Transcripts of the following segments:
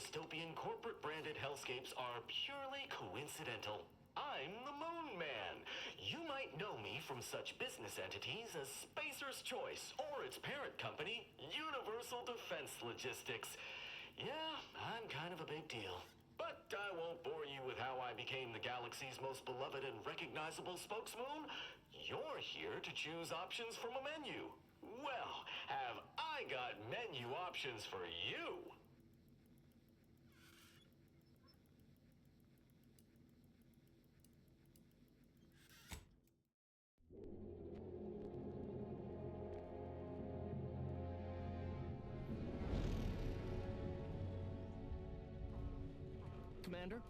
dystopian corporate-branded hellscapes are purely coincidental. I'm the Moon Man. You might know me from such business entities as Spacer's Choice or its parent company, Universal Defense Logistics. Yeah, I'm kind of a big deal. But I won't bore you with how I became the galaxy's most beloved and recognizable spokesmoon. You're here to choose options from a menu. Well, have I got menu options for you? Commander,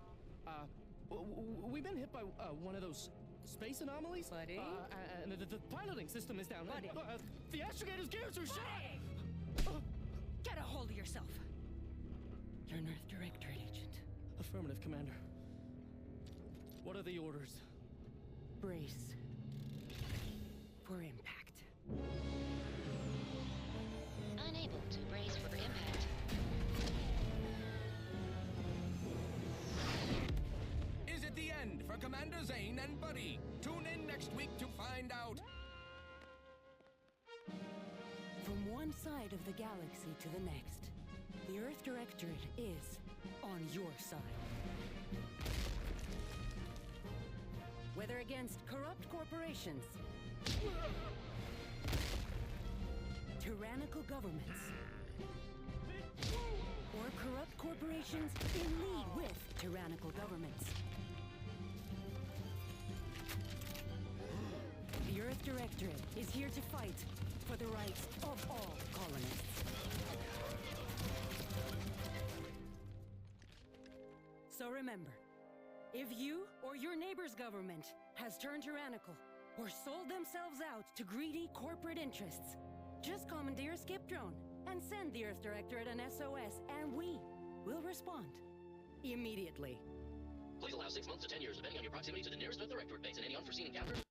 we've been hit by one of those space anomalies. Buddy? And the piloting system is down. Buddy? The astrogator's gears are shot! Get a hold of yourself. You're an Earth Directorate agent. Affirmative, Commander. What are the orders? Brace for impact. Unable to brace for impact. Is it the end for Commander Zane and Buddy? Tune in next week to find out. From one side of the galaxy to the next, the Earth Directorate is on your side. Whether against corrupt corporations, tyrannical governments, or corrupt corporations in league with tyrannical governments, the Earth Directorate is here to fight for the rights of all colonists. So remember, if you or your neighbor's government has turned tyrannical or sold themselves out to greedy corporate interests, just commandeer a skip drone and send the Earth Directorate an SOS, and we will respond immediately. Please allow 6 months to 10 years, depending on your proximity to the nearest Earth Directorate base and any unforeseen encounters.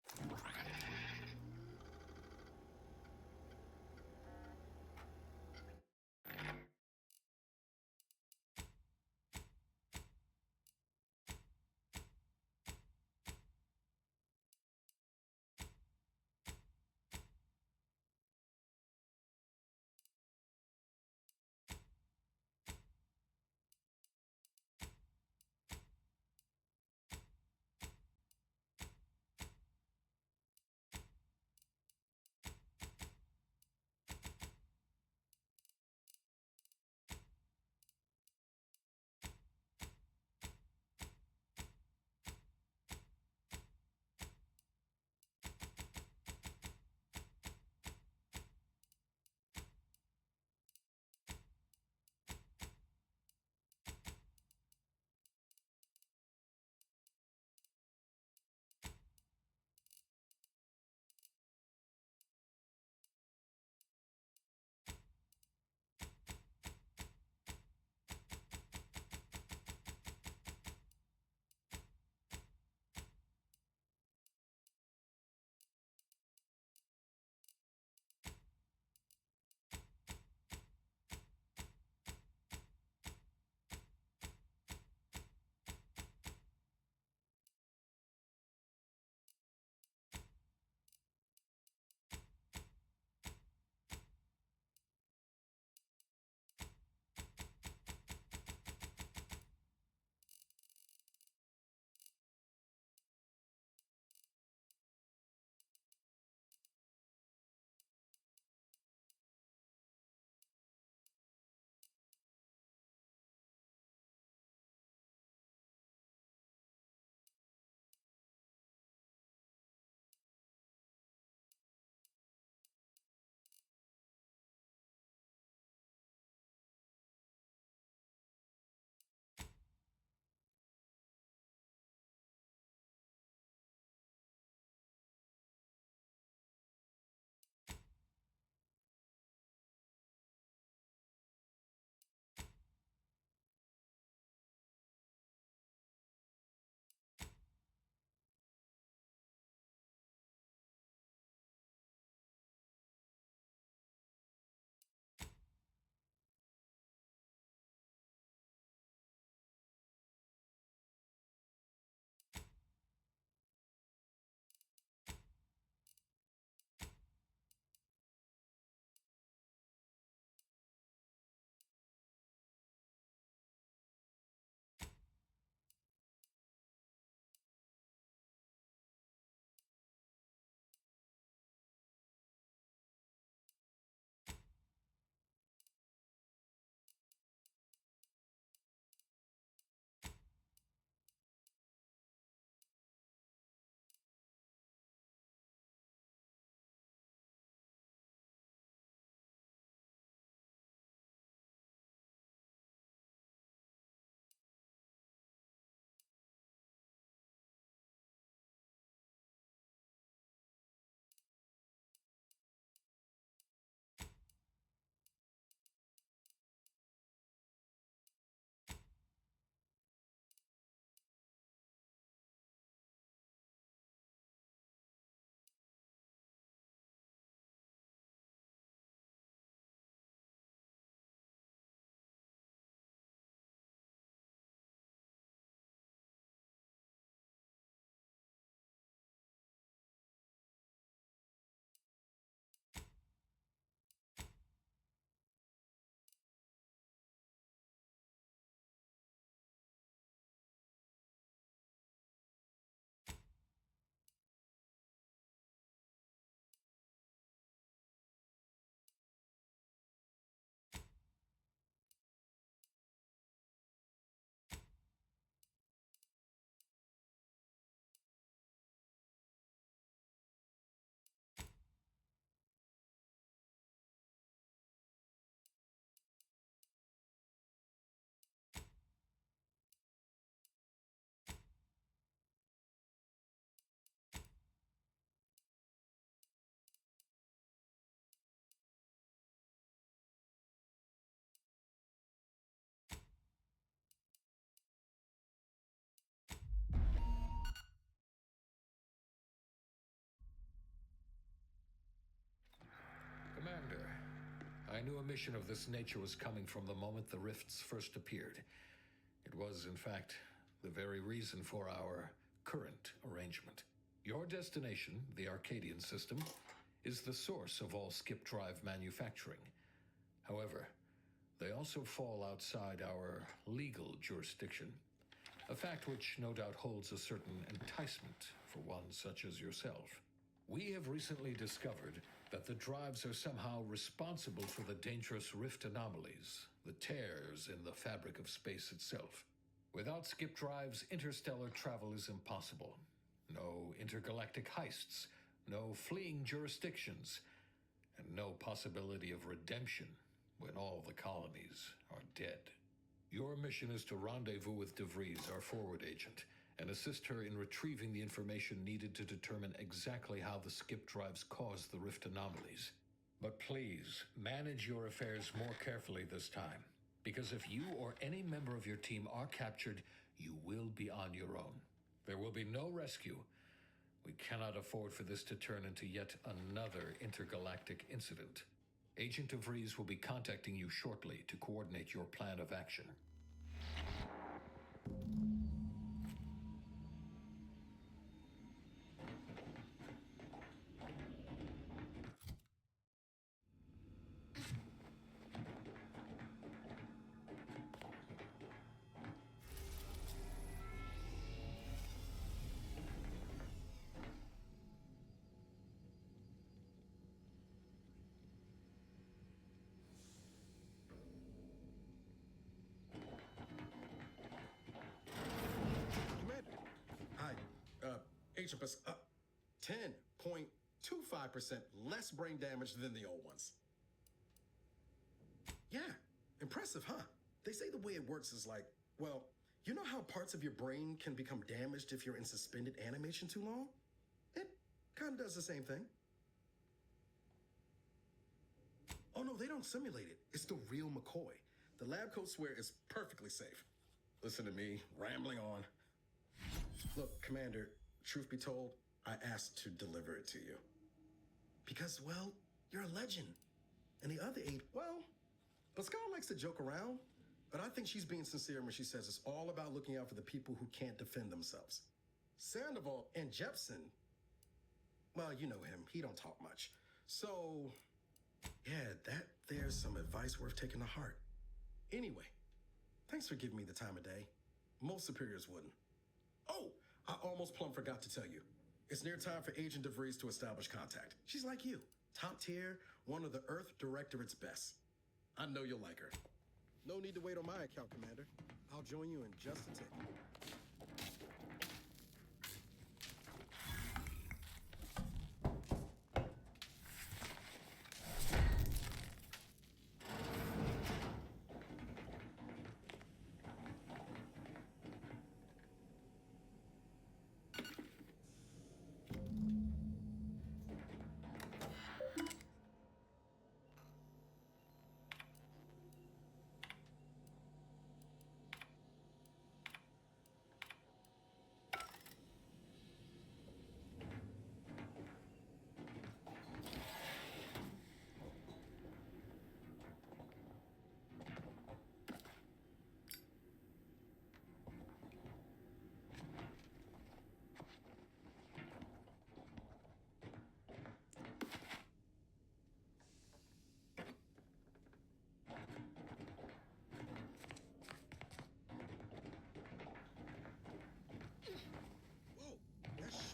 knew a mission of this nature was coming from the moment the rifts first appeared. It was, in fact, the very reason for our current arrangement. Your destination, the Arcadian system, is the source of all skip drive manufacturing. However, they also fall outside our legal jurisdiction, a fact which no doubt holds a certain enticement for one such as yourself. We have recently discovered that the drives are somehow responsible for the dangerous rift anomalies, the tears in the fabric of space itself. Without skip drives, interstellar travel is impossible. No intergalactic heists, no fleeing jurisdictions, and no possibility of redemption when all the colonies are dead. Your mission is to rendezvous with DeVries, our forward agent, and assist her in retrieving the information needed to determine exactly how the skip drives cause the rift anomalies. But please, manage your affairs more carefully this time, because if you or any member of your team are captured, you will be on your own. There will be no rescue. We cannot afford for this to turn into yet another intergalactic incident. Agent DeVries will be contacting you shortly to coordinate your plan of action. Atropus, 10.25% less brain damage than the old ones. Yeah, impressive, huh? They say the way it works is like, well, you know how parts of your brain can become damaged if you're in suspended animation too long? It kind of does the same thing. Oh no, they don't simulate it. It's the real McCoy. The lab coat swear is perfectly safe. Listen to me, rambling on. Look, Commander, truth be told, I asked to deliver it to you. Because, well, you're a legend. And the other eight, well, Pascal likes to joke around, but I think she's being sincere when she says it's all about looking out for the people who can't defend themselves. Sandoval and Jepson, well, you know him. He don't talk much. So, yeah, there's some advice worth taking to heart. Anyway, thanks for giving me the time of day. Most superiors wouldn't. Oh, I almost plumb forgot to tell you. It's near time for Agent DeVries to establish contact. She's like you, top tier, one of the Earth Directorate's best. I know you'll like her. No need to wait on my account, Commander. I'll join you in just a tick.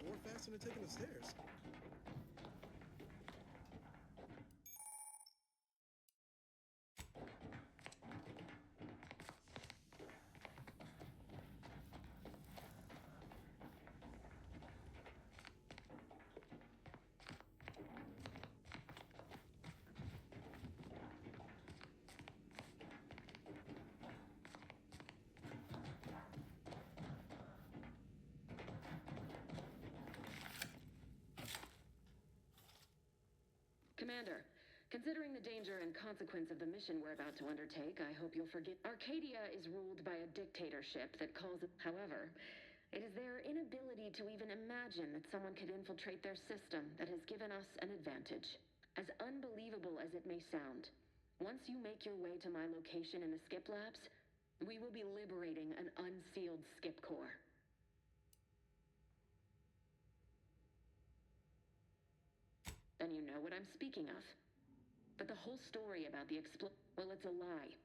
More faster than taking the stairs. Commander, considering the danger and consequence of the mission we're about to undertake, I hope you'll forgive. Arcadia is ruled by a dictatorship that calls it. However, it is their inability to even imagine that someone could infiltrate their system that has given us an advantage. As unbelievable as it may sound, Once you make your way to my location in the skip labs, we will be liberating an unsealed skip core. Then you know what I'm speaking of. But the whole story about the well, it's a lie.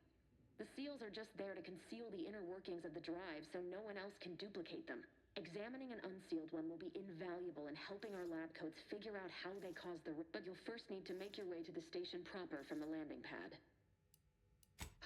The seals are just there to conceal the inner workings of the drive so no one else can duplicate them. Examining an unsealed one will be invaluable in helping our lab coats figure out how they caused the... But you'll first need to make your way to the station proper from the landing pad.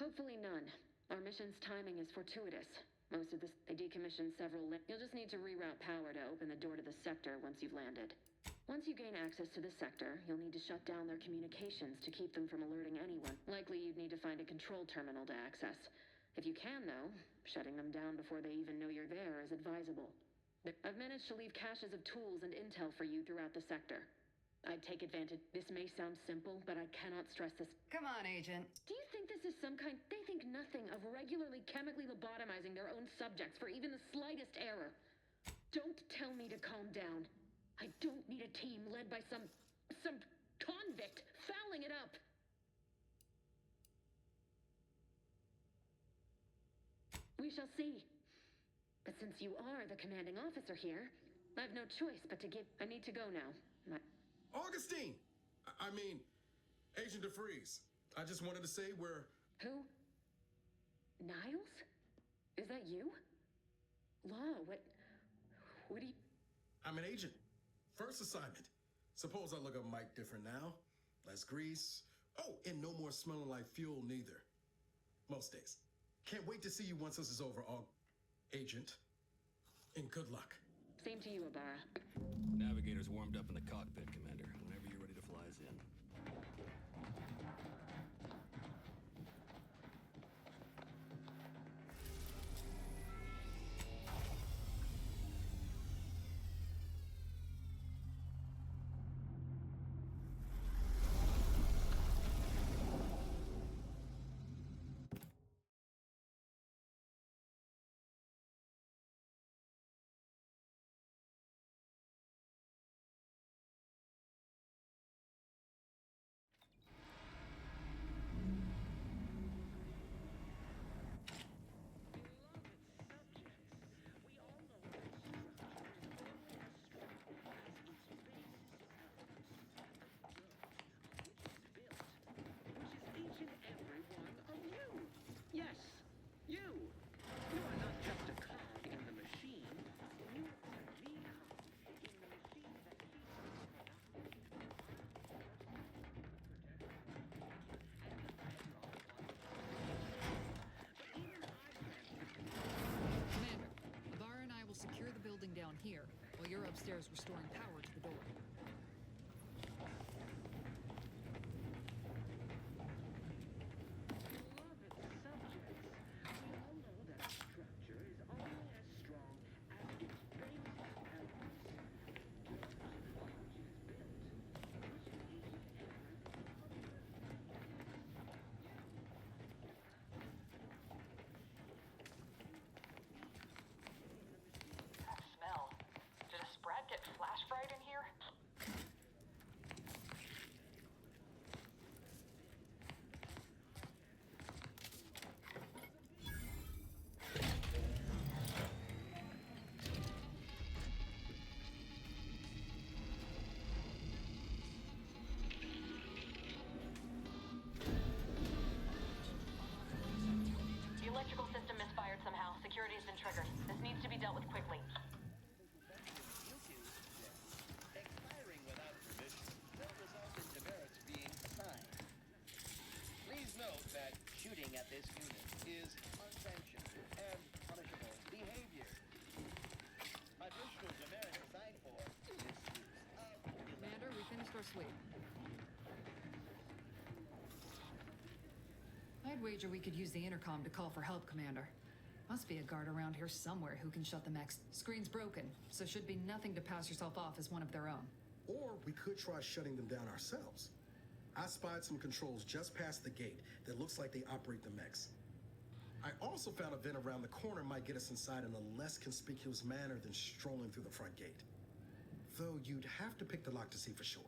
Hopefully none. Our mission's timing is fortuitous. Most of this... They decommissioned several... You'll just need to reroute power to open the door to the sector once you've landed. Once you gain access to the sector, you'll need to shut down their communications to keep them from alerting anyone. Likely you'd need to find a control terminal to access. If you can, though, shutting them down before they even know you're there is advisable. I've managed to leave caches of tools and intel for you throughout the sector. I'd take advantage. This may sound simple, but I cannot stress this. Come on, Agent. Do you think this is some kind... They think nothing of regularly chemically lobotomizing their own subjects for even the slightest error. Don't tell me to calm down. I don't need a team led by some convict fouling it up. We shall see. But since you are the commanding officer here, I have no choice but to give... I need to go now. Augustine! I mean, Agent DeFreeze. I just wanted to say we're... Who? Niles? Is that you? Law, what do you... I'm an agent. First assignment. Suppose I look a mite different now. Less grease. Oh, and no more smelling like fuel neither. Most days. Can't wait to see you once this is over, Agent. And good luck. Same to you, Abara. Navigator's warmed up in the cockpit, Commander. Whenever you're ready to fly us in. Down here, while you're upstairs restoring power to the door. Security has been triggered. This needs to be dealt with quickly. Expiring without permission will result in demerits being assigned. Please note that shooting at this unit is unsanctioned and punishable behavior. Additional demerits assigned for misuse of... Commander, we finished our sweep. I'd wager we could use the intercom to call for help, Commander. Must be a guard around here somewhere who can shut the mechs. Screen's broken, so should be nothing to pass yourself off as one of their own. Or we could try shutting them down ourselves. I spied some controls just past the gate that looks like they operate the mechs. I also found a vent around the corner might get us inside in a less conspicuous manner than strolling through the front gate. Though you'd have to pick the lock to see for sure.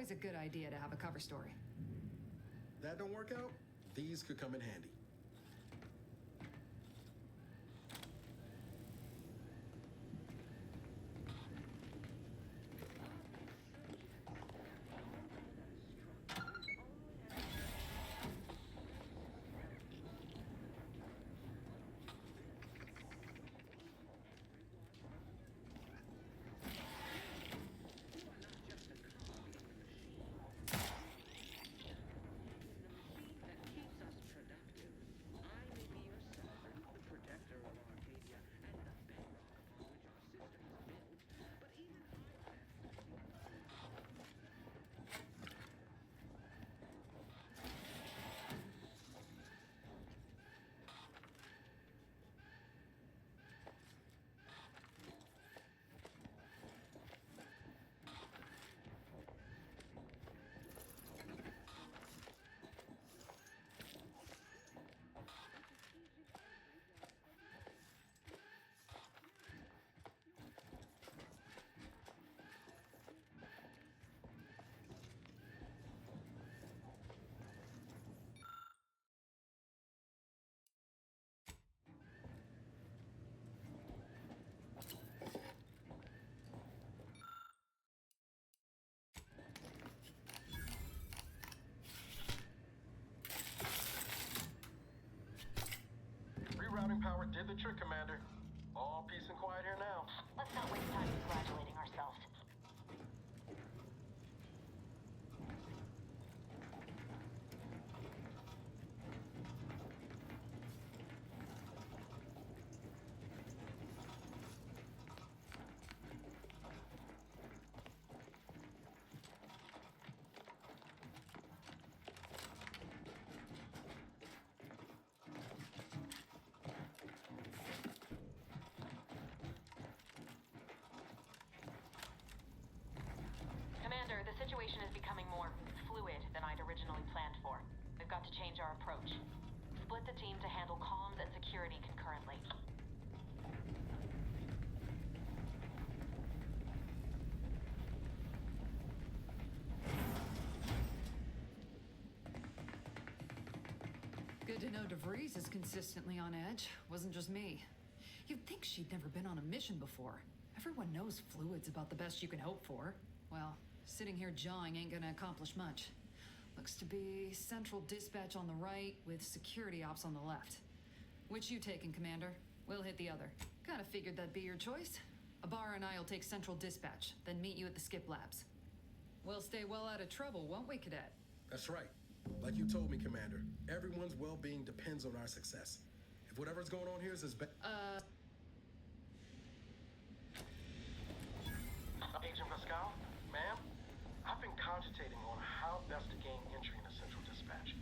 always a good idea to have a cover story. That don't work out, these could come in handy. Rerouting power did the trick, Commander. All peace and quiet here now. Let's not waste time congratulating ourselves. Commander, the situation is becoming more fluid than I'd originally planned for. We've got to change our approach. Split the team to handle comms and security concurrently. Good to know DeVries is consistently on edge. Wasn't just me. You'd think she'd never been on a mission before. Everyone knows fluid's about the best you can hope for. Well, sitting here jawing ain't gonna accomplish much. Looks to be central dispatch on the right with security ops on the left. Which you taking, Commander? We'll hit the other. Kinda figured that'd be your choice. Ibarra and I'll take central dispatch, then meet you at the skip labs. We'll stay well out of trouble, won't we, Cadet? That's right. Like you told me, Commander, everyone's well-being depends on our success. If whatever's going on here is as bad... Agent Pascal, ma'am, I've been cogitating on how best to gain entry into Central Dispatch.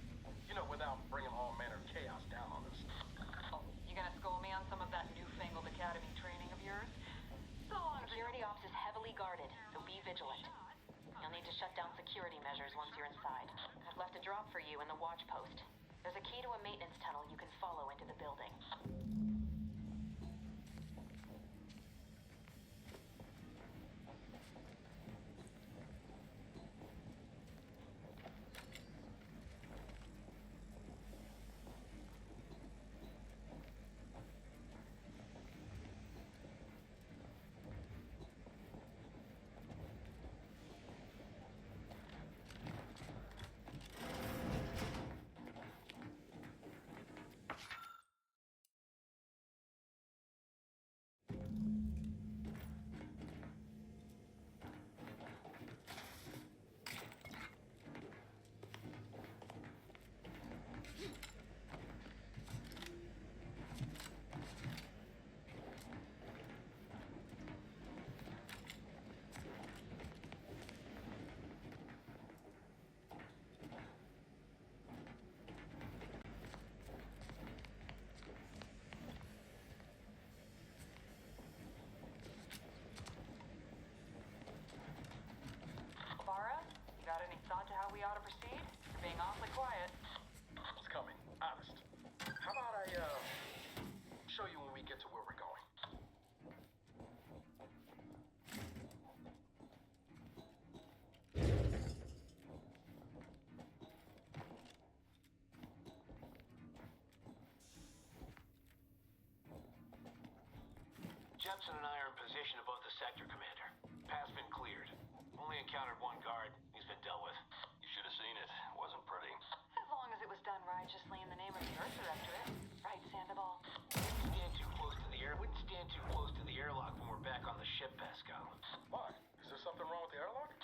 You know, without bringing all manner of chaos down on us. Oh, you gonna school me on some of that newfangled academy training of yours? So long. Security ops is heavily guarded, so be vigilant. You'll need to shut down security measures once you're inside. I've left a drop for you in the watch post. There's a key to a maintenance tunnel you can follow into the building. Hudson and I are in position above the sector, Commander. Path's been cleared. Only encountered one guard. He's been dealt with. You should have seen it. Wasn't pretty. As long as it was done righteously in the name of the Earth Directorate. Right, Sandoval? Wouldn't stand too close to the air. Wouldn't stand too close to the airlock when we're back on the ship, Pascal. Why? Is there something wrong with the airlock?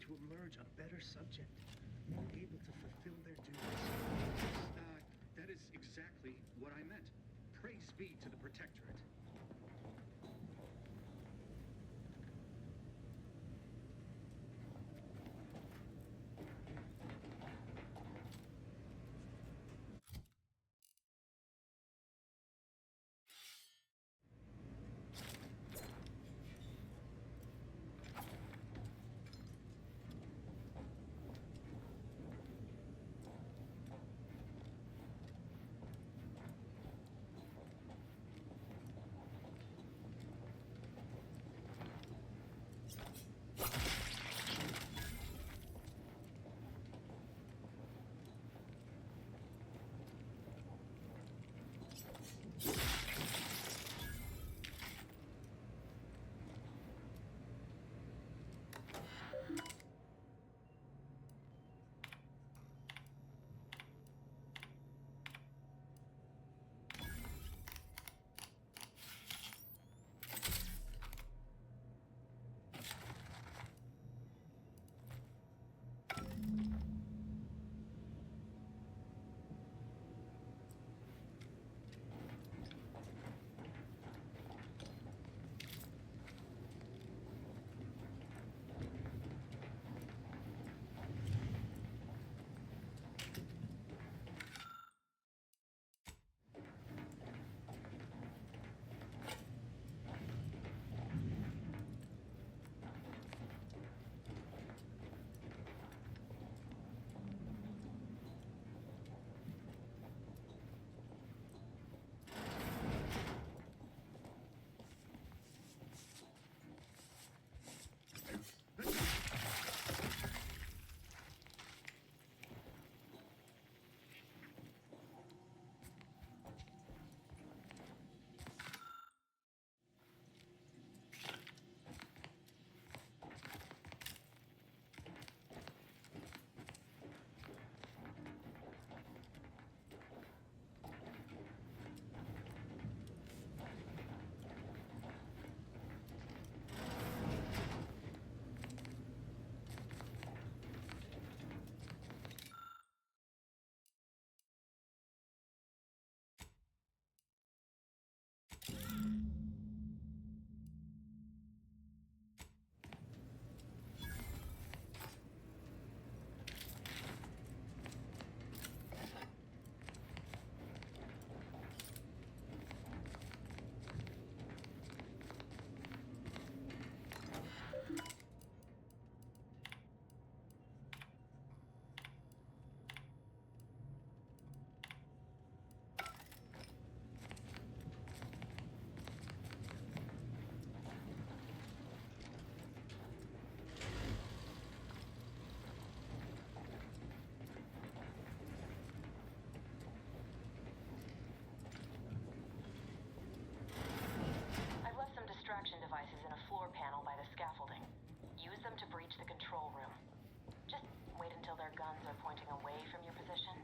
to emerge a better subject, more able to fulfill their duties. That is exactly what I meant. Praise be to the Protectorate. Distraction devices in a floor panel by the scaffolding. Use them to breach the control room. Just wait until their guns are pointing away from your position.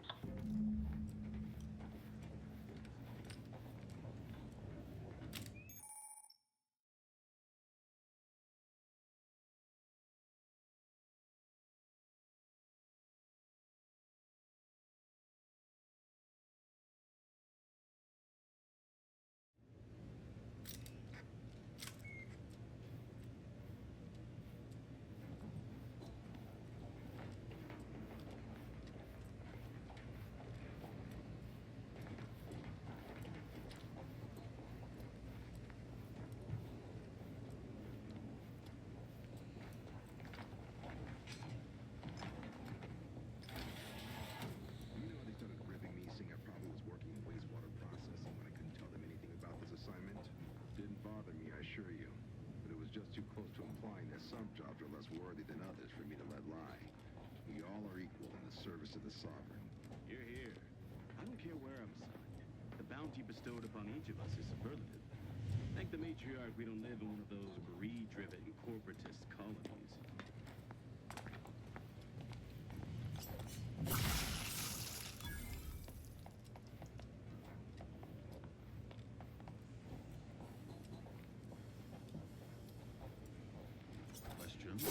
Too close to implying that some jobs are less worthy than others for me to let lie. We all are equal in the service of the Sovereign. Hear, hear. I don't care where I'm assigned. The bounty bestowed upon each of us is superlative. Thank the matriarch we don't live in one of those greed-driven corporatist colonies. Questions?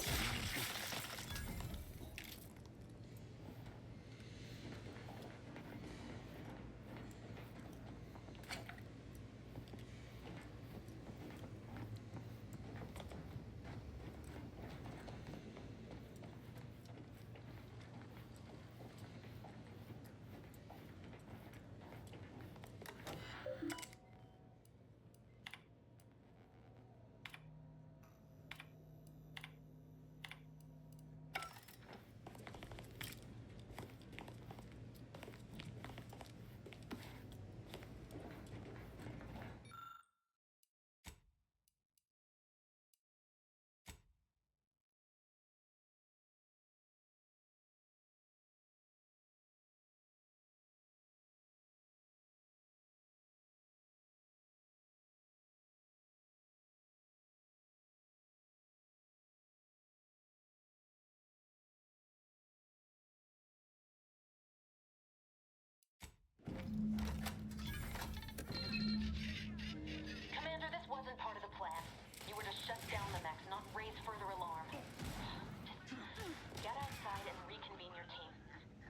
Commander, this wasn't part of the plan. You were to shut down the mechs, not raise further alarm. Just get outside and reconvene your team.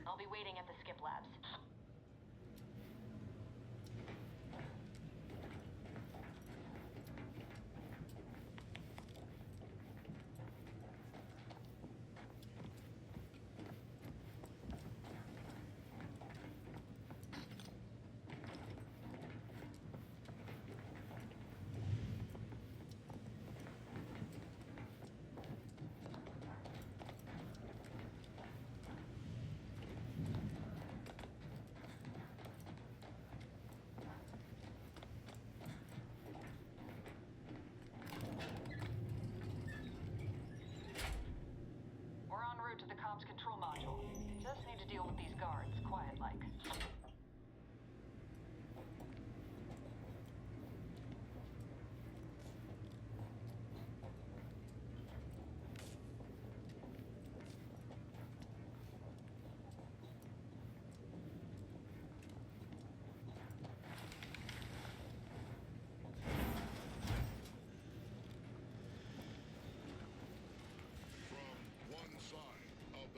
I'll be waiting at the skip labs. To the comms control module. Just need to deal with these guards, quiet-like.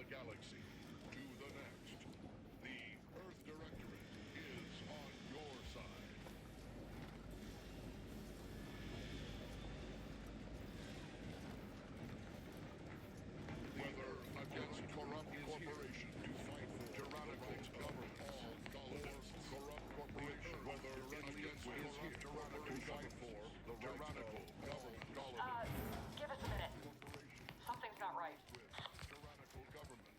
Galaxy to the next. The Earth Directorate is on your side. Whether against corrupt corporation to fight for tyrannical government, all colonists, corrupt corporation, whether against corrupt tyrannical fight for the tyrannical government, Give us a minute. Something's not right. tyrannical governments.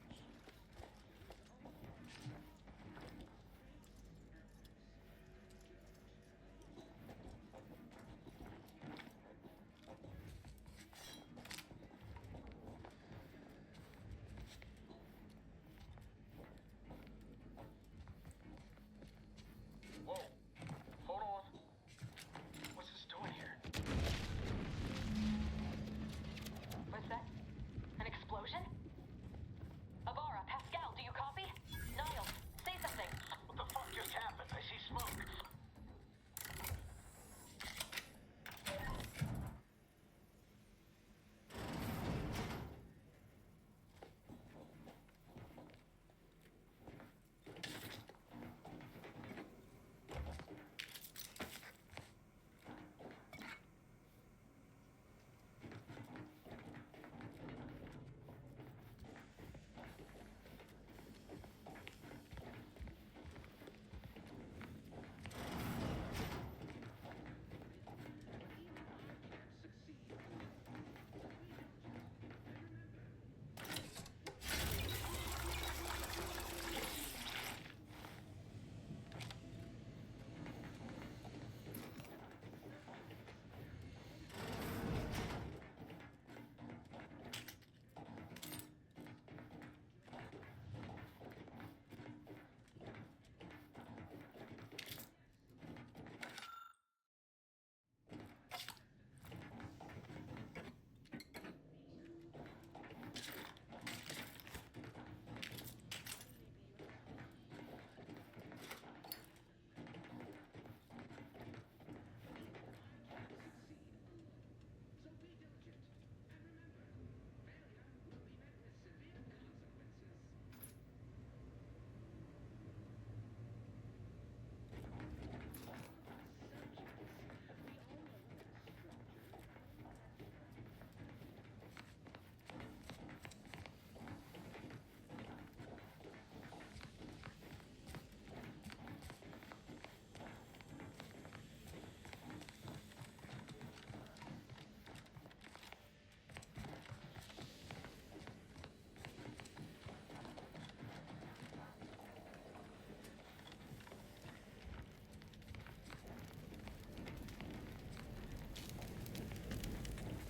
Whoa. Hold on. What's this doing here? What's that? An explosion? Abara, Pascal, do you copy? Niles, say something. What the fuck just happened? I see smoke.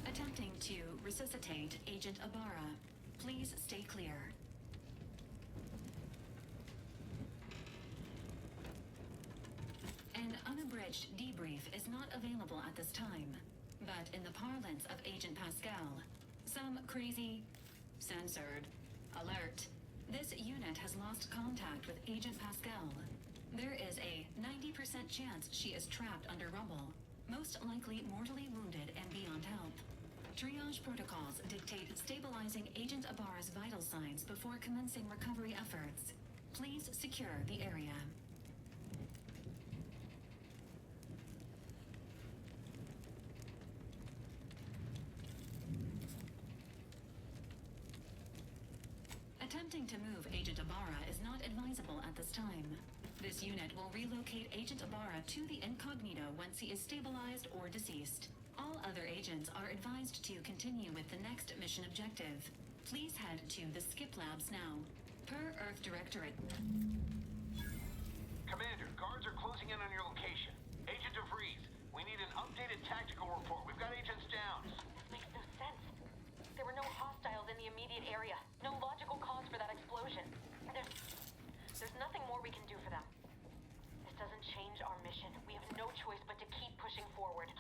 Attempting to resuscitate Agent Abara. Please stay clear. An unabridged debrief is not available at this time, but in the parlance of Agent Pascal, some crazy, censored, alert. This unit has lost contact with Agent Pascal. There is a 90% chance she is trapped under rubble, most likely mortally wounded and beyond help. Triage protocols dictate stabilizing Agent Ibarra's vital signs before commencing recovery efforts. Please secure the area. Attempting to move Agent Ibarra is not advisable at this time. This unit will relocate Agent Ibarra to the Incognito once he is stabilized or deceased. All other agents are advised to continue with the next mission objective. Please head to the Skip Labs now. Per Earth Directorate. Commander, guards are closing in on your location. Agent DeVries, we need an updated tactical report. We've got agents down. This makes no sense. There were no hostiles in the immediate area. No logical cause for that explosion. There's nothing more we can do for them. This doesn't change our mission. We have no choice but to keep pushing forward.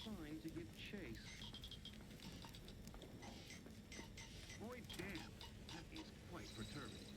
Inclined to give chase. Boy, damn, that is quite perturbing.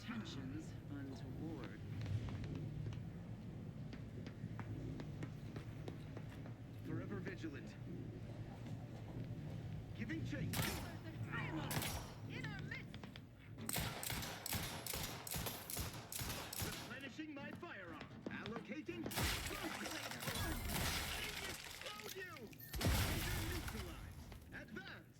intentions untoward. Forever vigilant. Giving chase. Replenishing my firearm. Allocating. Explode you! Laser neutralized. Advance.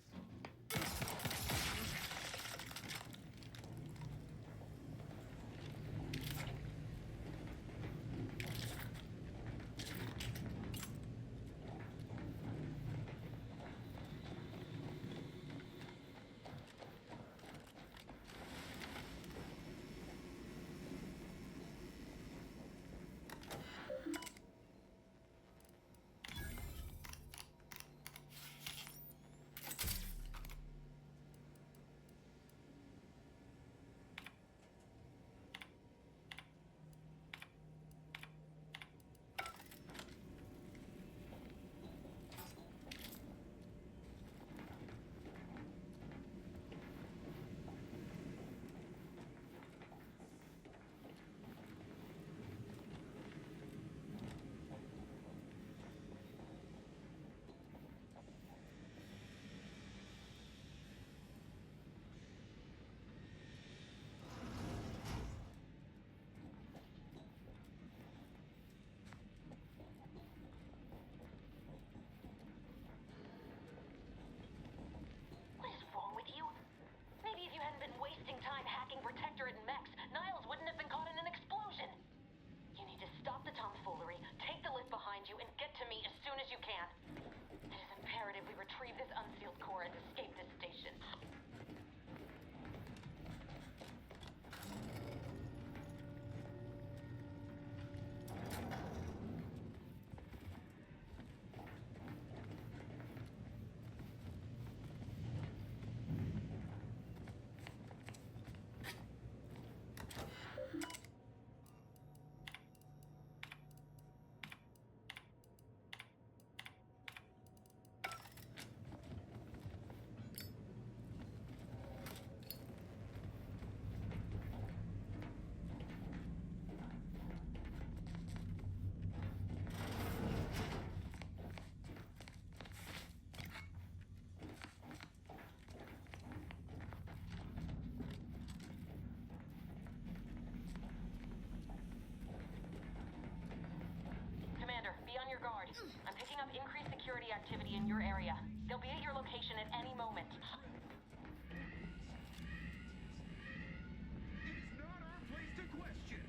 What is wrong with you? Maybe if you hadn't been wasting time hacking Protectorate and mechs, Niles wouldn't have been caught in an explosion. You need to stop the tomfoolery, take the lift behind you, and get to me as soon as you can. It is imperative we retrieve this unsealed core and escape this station. Commander, be on your guard. I'm picking up increased security activity in your area. They'll be at your location at any moment. It is not our place to question.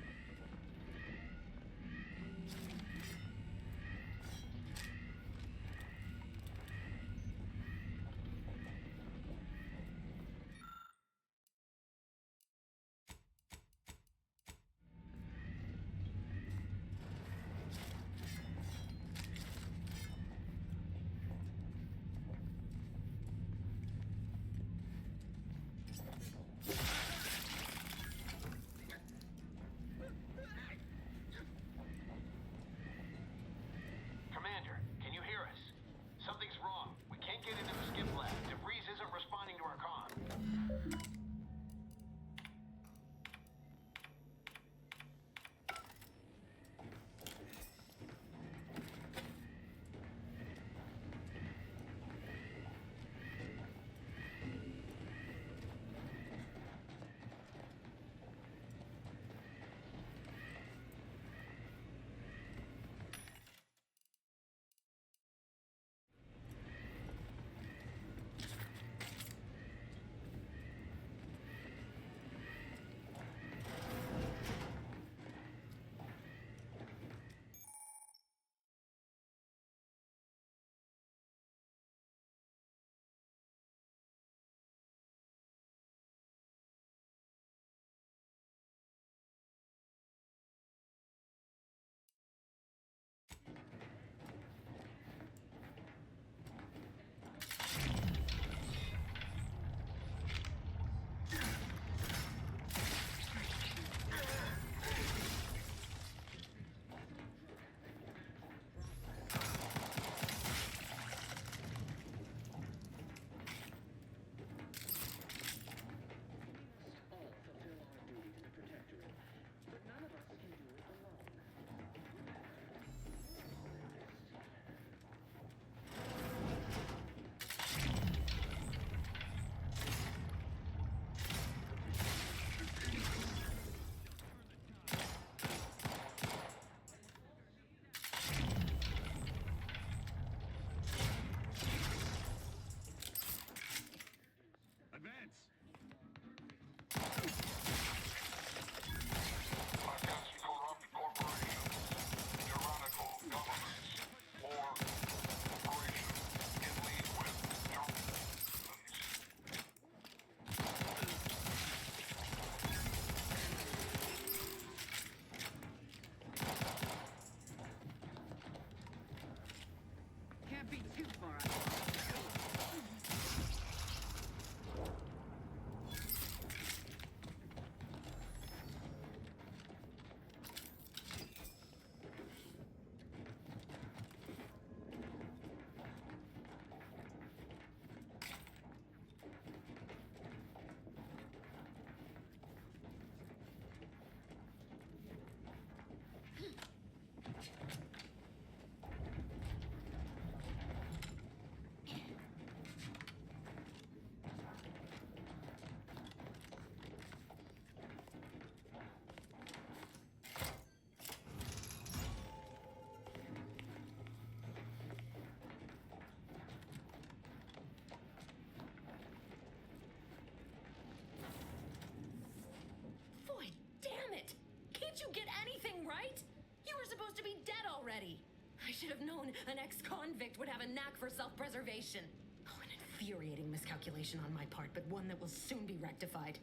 should have known an ex-convict would have a knack for self-preservation. Oh, an infuriating miscalculation on my part, but one that will soon be rectified.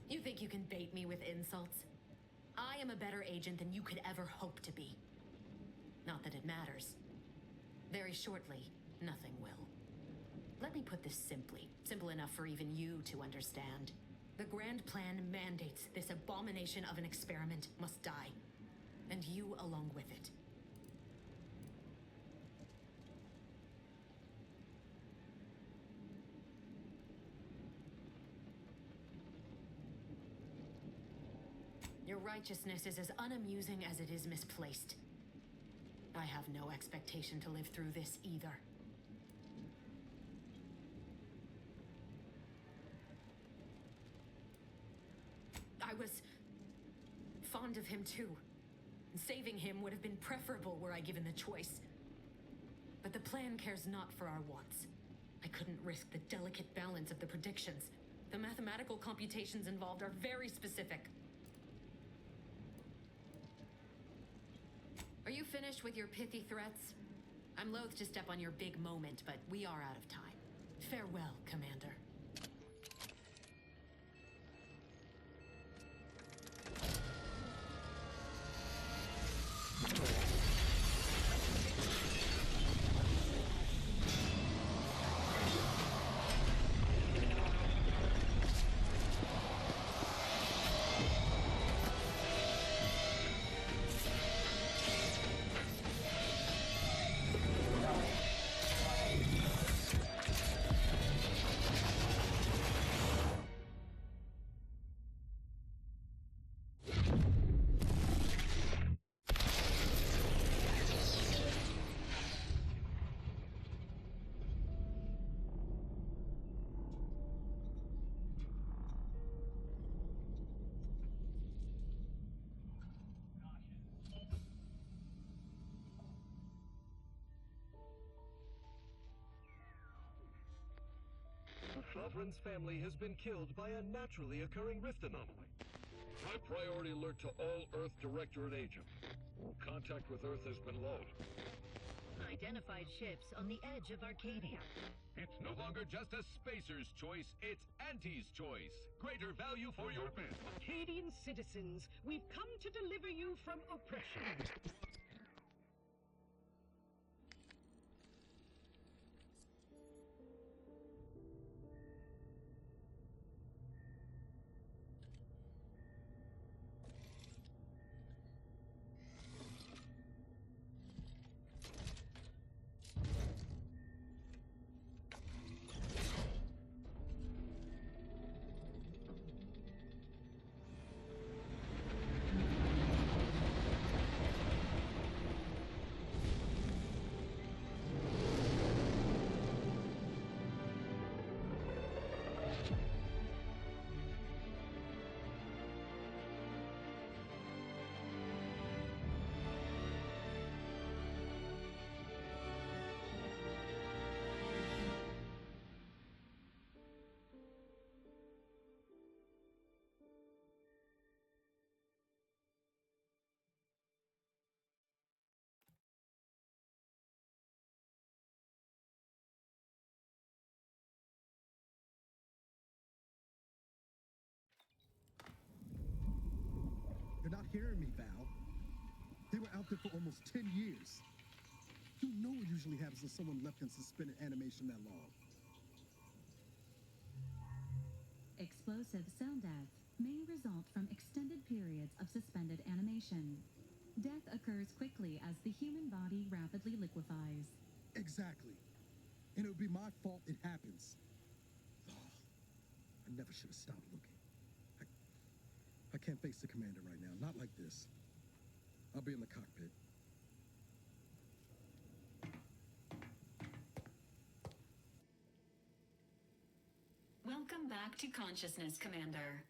You think you can bait me with insults? I am a better agent than you could ever hope to be. Not that it matters. Very shortly, nothing will. Let me put this simply. Simple enough for even you to understand. The grand plan mandates this abomination of an experiment must die. And you along with it. Your righteousness is as unamusing as it is misplaced. I have no expectation to live through this either. I was fond of him too. Saving him would have been preferable were I given the choice. But the plan cares not for our wants. I couldn't risk the delicate balance of the predictions. The mathematical computations involved are very specific. Are you finished with your pithy threats? I'm loath to step on your big moment, but we are out of time. Farewell, Commander. Sovereign's family has been killed by a naturally occurring rift anomaly. High priority alert to all Earth Directorate agents. Contact with Earth has been low. Identified ships on the edge of Arcadia. It's no longer just a spacer's choice, it's Auntie's choice. Greater value for your men. Arcadian citizens, we've come to deliver you from oppression. You're not hearing me, Val. They were out there for almost 10 years. You know what usually happens when someone left in suspended animation that long. Explosive cell death may result from extended periods of suspended animation. Death occurs quickly as the human body rapidly liquefies. Exactly. And it would be my fault it happens. Oh, I never should have stopped looking. I can't face the commander right now. Not like this. I'll be in the cockpit. Welcome back to consciousness, Commander.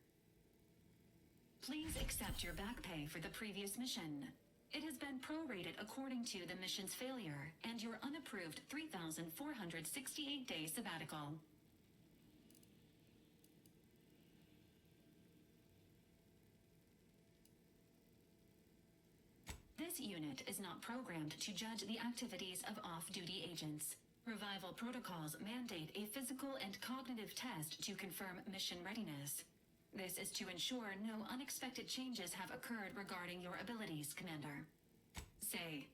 Please accept your back pay for the previous mission. It has been prorated according to the mission's failure and your unapproved 3,468-day sabbatical. This unit is not programmed to judge the activities of off-duty agents. Revival protocols mandate a physical and cognitive test to confirm mission readiness. This is to ensure no unexpected changes have occurred regarding your abilities, Commander. Say.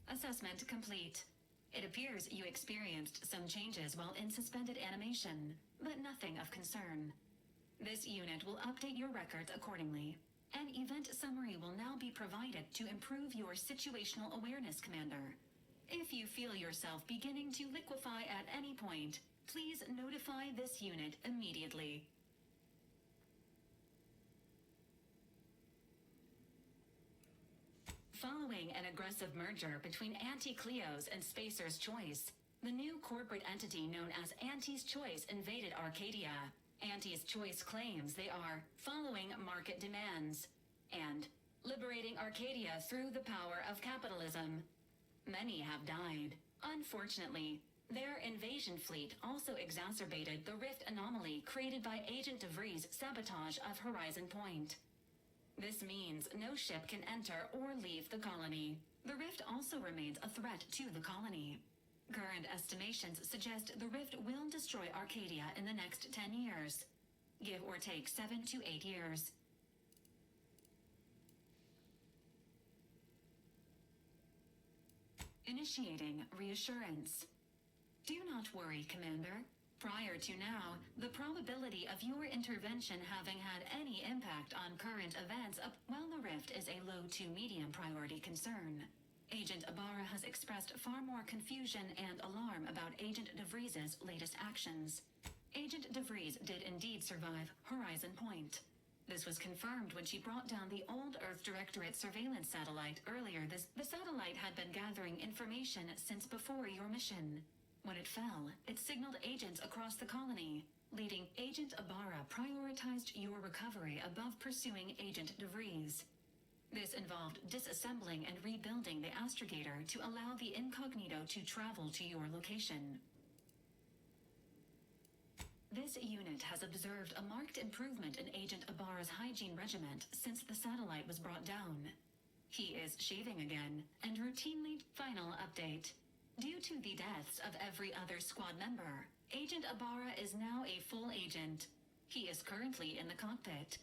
Assessment complete. It appears you experienced some changes while in suspended animation, but nothing of concern. This unit will update your records accordingly. An event summary will now be provided to improve your situational awareness, Commander. If you feel yourself beginning to liquefy at any point, please notify this unit immediately. Following an aggressive merger between Anti-Cleo's and Spacer's Choice, the new corporate entity known as Anti's Choice invaded Arcadia. Anti's Choice claims they are following market demands and liberating Arcadia through the power of capitalism. Many have died. Unfortunately, their invasion fleet also exacerbated the rift anomaly created by Agent DeVries' sabotage of Horizon Point. This means no ship can enter or leave the colony. The rift also remains a threat to the colony. Current estimations suggest the rift will destroy Arcadia in the next 10 years. Give or take 7 to 8 years. Initiating reassurance. Do not worry, Commander. Prior to now, the probability of your intervention having had any impact on current events while the rift is a low to medium priority concern. Agent Ibarra has expressed far more confusion and alarm about Agent DeVries' latest actions. Agent DeVries did indeed survive Horizon Point. This was confirmed when she brought down the old Earth Directorate surveillance satellite earlier. The satellite had been gathering information since before your mission. When it fell, it signaled agents across the colony, leading Agent Ibarra prioritized your recovery above pursuing Agent DeVries. This involved disassembling and rebuilding the astrogator to allow the incognito to travel to your location. This unit has observed a marked improvement in Agent Ibarra's hygiene regimen since the satellite was brought down. He is shaving again, and routinely final update. Due to the deaths of every other squad member, Agent Ibarra is now a full agent. He is currently in the cockpit.